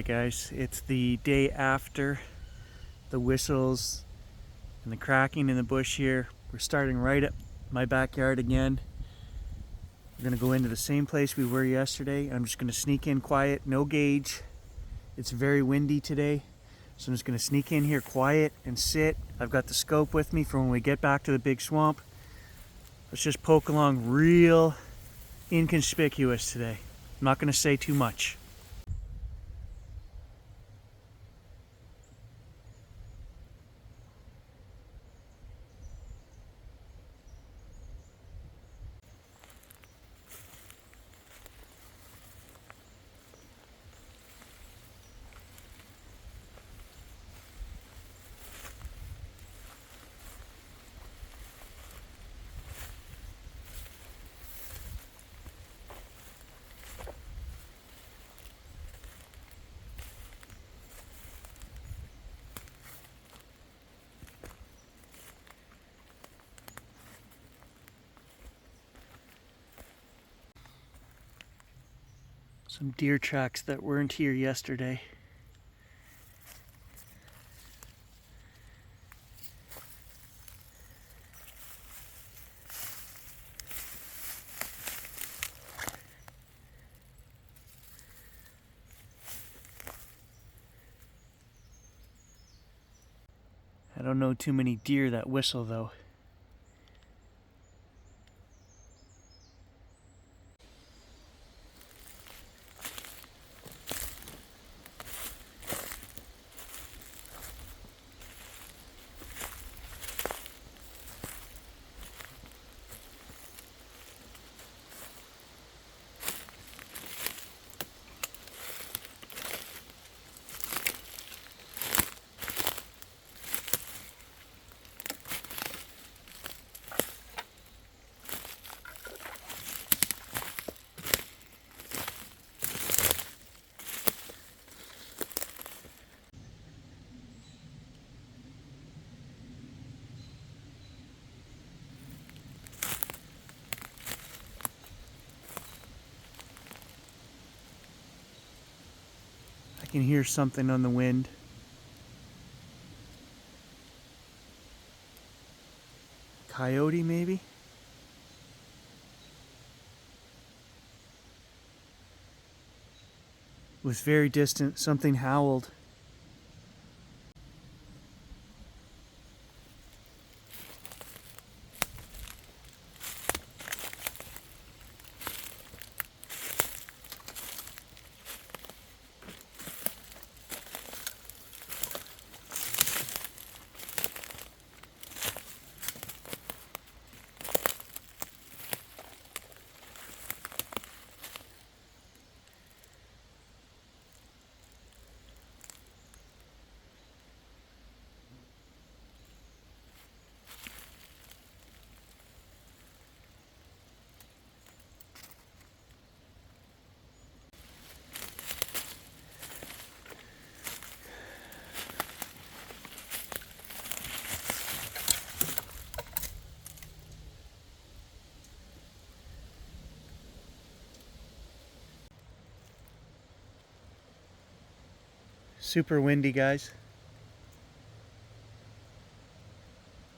guys, it's the day after the whistles and the cracking in the bush here. We're starting right at my backyard again. We're gonna go into the same place we were yesterday. I'm just gonna sneak in quiet, no gauge. It's very windy today, so I'm just gonna sneak in here quiet and sit. I've got the scope with me for when we get back to the big swamp. Let's just poke along real inconspicuous today. I'm not gonna say too much. Some deer tracks that weren't here yesterday. I don't know too many deer that whistle though. I can hear something on the wind. Coyote maybe? It was very distant. Something howled. Super windy, guys.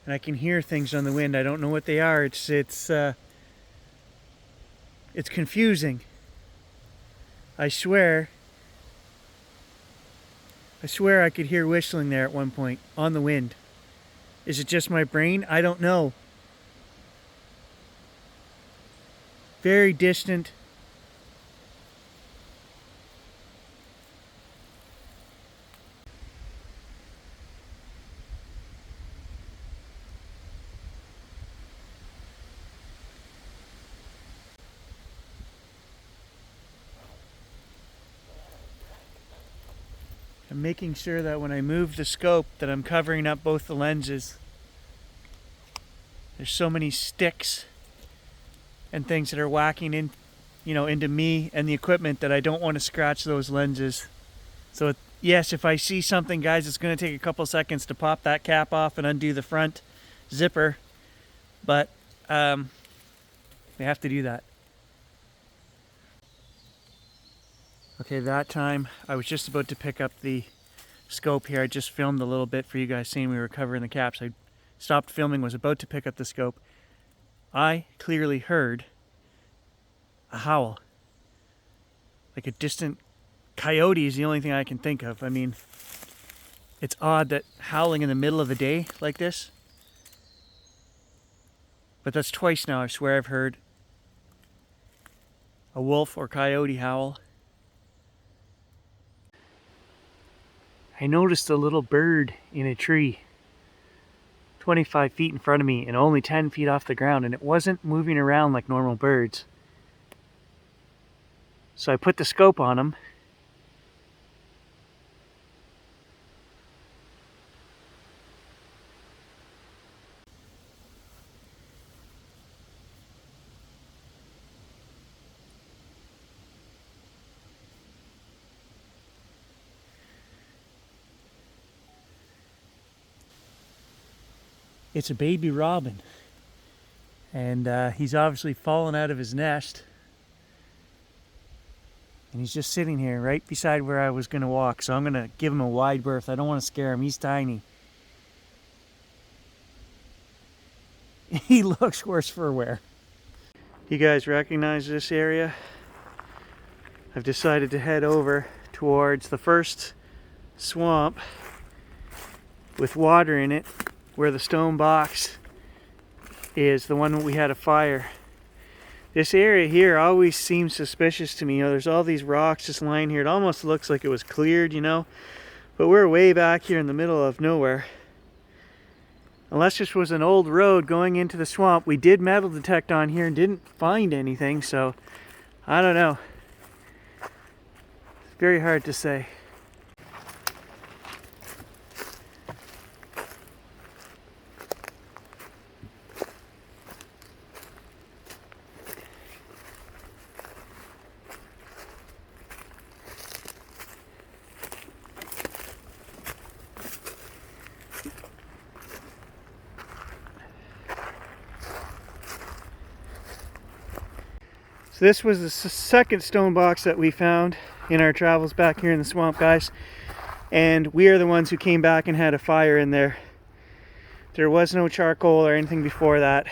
And I can hear things on the wind. I don't know what they are. It's confusing. I swear I could hear whistling there at one point on the wind. Is it just my brain? I don't know. Very distant. I'm making sure that when I move the scope that I'm covering up both the lenses. There's so many sticks and things that are whacking in, into me and the equipment that I don't want to scratch those lenses. So yes, if I see something, guys, it's going to take a couple seconds to pop that cap off and undo the front zipper, but we have to do that. Okay, that time I was just about to pick up the scope here. I just filmed a little bit for you guys seeing we were covering the caps. I stopped filming, was about to pick up the scope. I clearly heard a howl. Like a distant coyote is the only thing I can think of. I mean, it's odd that howling in the middle of the day like this. But that's twice now, I swear I've heard a wolf or coyote howl. I noticed a little bird in a tree 25 feet in front of me and only 10 feet off the ground, and it wasn't moving around like normal birds. So I put the scope on him. It's a baby robin, and he's obviously fallen out of his nest, and he's just sitting here right beside where I was going to walk. So I'm going to give him a wide berth. I don't want to scare him. He's tiny. He looks worse for wear. You guys recognize this area? I've decided to head over towards the first swamp with water in it, where the stone box is, the one that we had a fire. This area here always seems suspicious to me. You know, there's all these rocks just lying here. It almost looks like it was cleared, you know, but we're way back here in the middle of nowhere. Unless this was an old road going into the swamp. We did metal detect on here and didn't find anything, so I don't know. It's very hard to say. So this was the second stone box that we found in our travels back here in the swamp, guys. And we are the ones who came back and had a fire in there. There was no charcoal or anything before that.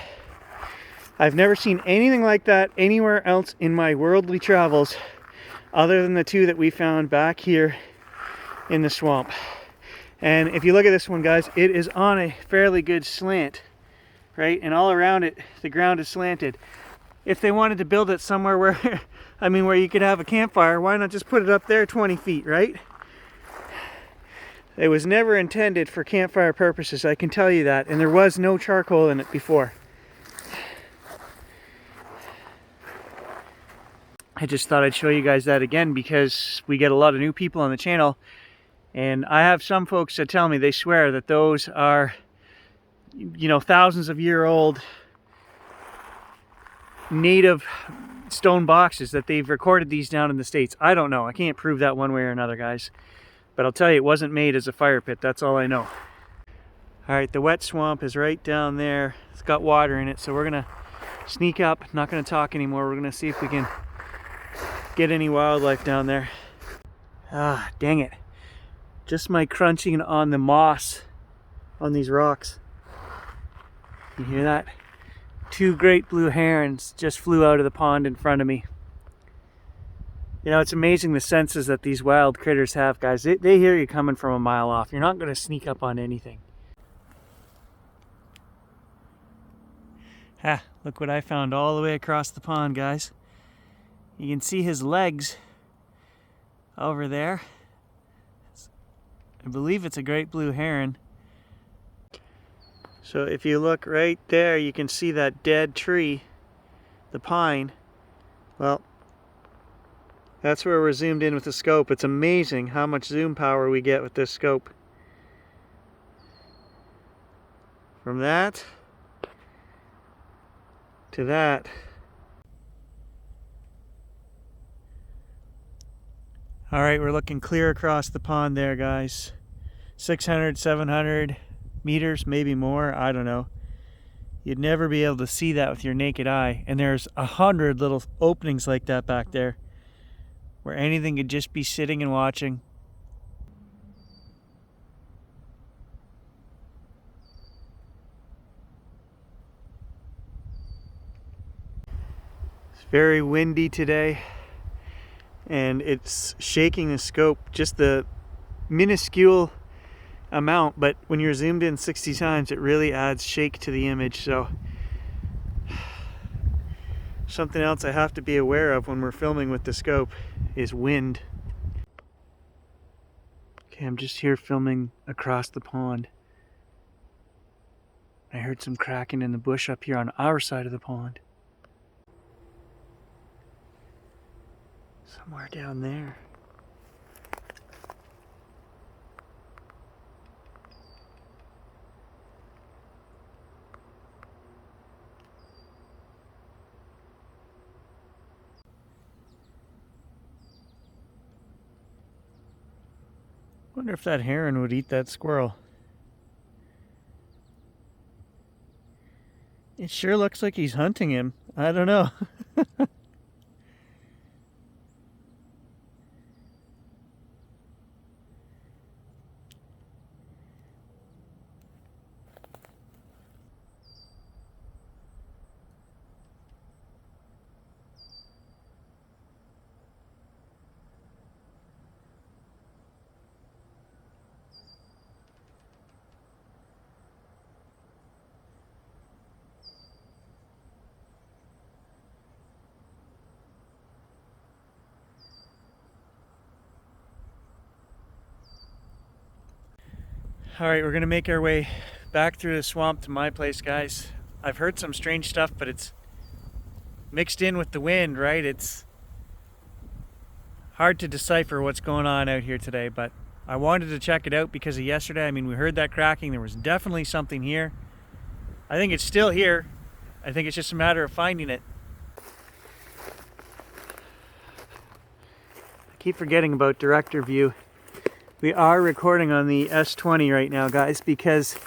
I've never seen anything like that anywhere else in my worldly travels other than the two that we found back here in the swamp. And if you look at this one, guys, it is on a fairly good slant, right? And all around it, the ground is slanted. If they wanted to build it somewhere where, I mean, where you could have a campfire, why not just put it up there 20 feet, right? It was never intended for campfire purposes, I can tell you that. And there was no charcoal in it before. I just thought I'd show you guys that again because we get a lot of new people on the channel. And I have some folks that tell me, they swear that those are, you know, thousands of year old native stone boxes, that they've recorded these down in the States. I don't know. I can't prove that one way or another, guys. But I'll tell you, it wasn't made as a fire pit. That's all I know. Alright, the wet swamp is right down there. It's got water in it, so we're going to sneak up. Not going to talk anymore. We're going to see if we can get any wildlife down there. Ah, dang it. Just my crunching on the moss on these rocks. You hear that? Two great blue herons just flew out of the pond in front of me. You know, it's amazing the senses that these wild critters have, guys. They hear you coming from a mile off. You're not going to sneak up on anything. Ha, look what I found all the way across the pond, guys. You can see his legs over there. I believe it's a great blue heron. So if you look right there, you can see that dead tree, the pine. Well, that's where we're zoomed in with the scope. It's amazing how much zoom power we get with this scope. From that to that. All right, we're looking clear across the pond there, guys. 600, 700 meters, maybe more, I don't know. You'd never be able to see that with your naked eye. And there's 100 little openings like that back there. where anything could just be sitting and watching. It's very windy today, and it's shaking the scope just the minuscule amount, but when you're zoomed in 60 times, it really adds shake to the image. So something else I have to be aware of when we're filming with the scope is wind. Okay, I'm just here filming across the pond. I heard some cracking in the bush up here on our side of the pond. Somewhere down there. Wonder if that heron would eat that squirrel. It sure looks like he's hunting him. I don't know. Alright, we're gonna make our way back through the swamp to my place, guys. I've heard some strange stuff, but it's mixed in with the wind, right? It's hard to decipher what's going on out here today, but I wanted to check it out because of yesterday. I mean, we heard that cracking. There was definitely something here. I think it's still here. I think it's just a matter of finding it. I keep forgetting about director view. We are recording on the S20 right now, guys, because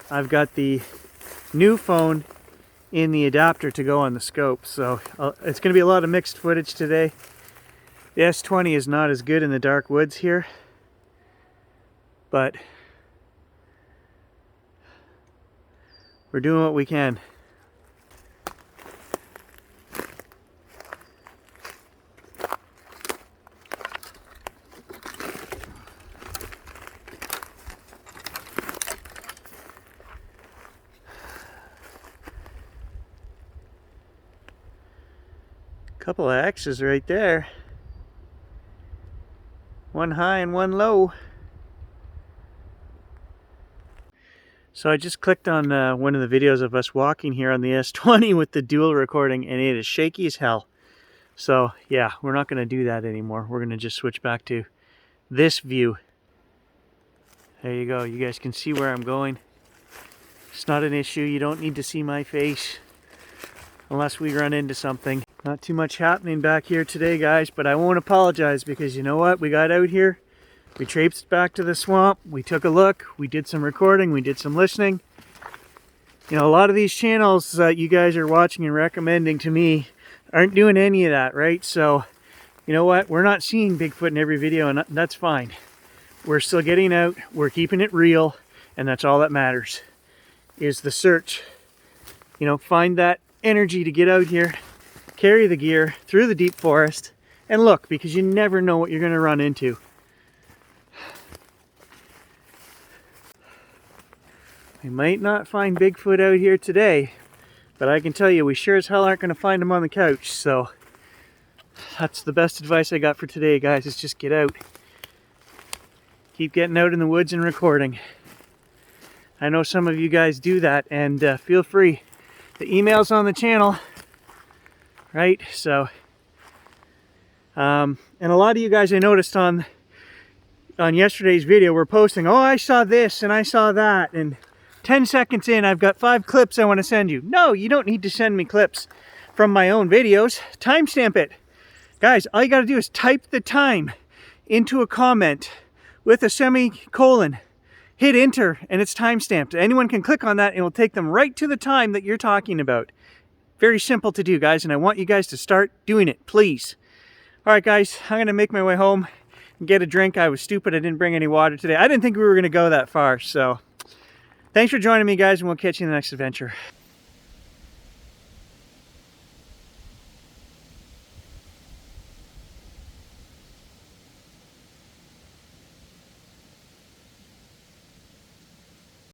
I've got the new phone in the adapter to go on the scope. So it's going to be a lot of mixed footage today. The S20 is not as good in the dark woods here, but we're doing what we can. Couple of X's right there. One high and one low. So I just clicked on one of the videos of us walking here on the S20 with the dual recording, and it is shaky as hell. So yeah, we're not going to do that anymore. We're going to just switch back to this view. There you go. You guys can see where I'm going. It's not an issue. You don't need to see my face unless we run into something. Not too much happening back here today, guys, but I won't apologize because you know what? We got out here, we traipsed back to the swamp, we took a look, we did some recording, we did some listening. You know, a lot of these channels that you guys are watching and recommending to me aren't doing any of that, right? So, you know what? We're not seeing Bigfoot in every video, and that's fine. We're still getting out, we're keeping it real, and that's all that matters, is the search. You know, find that energy to get out here, carry the gear through the deep forest, and look, because you never know what you're going to run into. We might not find Bigfoot out here today, but I can tell you we sure as hell aren't going to find him on the couch. So that's the best advice I got for today, guys, is just get out. Keep getting out in the woods and recording. I know some of you guys do that, and feel free. The email's on the channel. Right, so and a lot of you guys I noticed on yesterday's video were posting, oh, I saw this and I saw that, and 10 seconds in I've got 5 clips I want to send you. No, you don't need to send me clips from my own videos. Timestamp it. Guys, all you got to do is type the time into a comment with a semicolon. Hit enter and it's timestamped. Anyone can click on that and it will take them right to the time that you're talking about. Very simple to do, guys, and I want you guys to start doing it, please. All right, guys, I'm gonna make my way home and get a drink. I was stupid, I didn't bring any water today. I didn't think we were gonna go that far, so thanks for joining me, guys, and we'll catch you in the next adventure.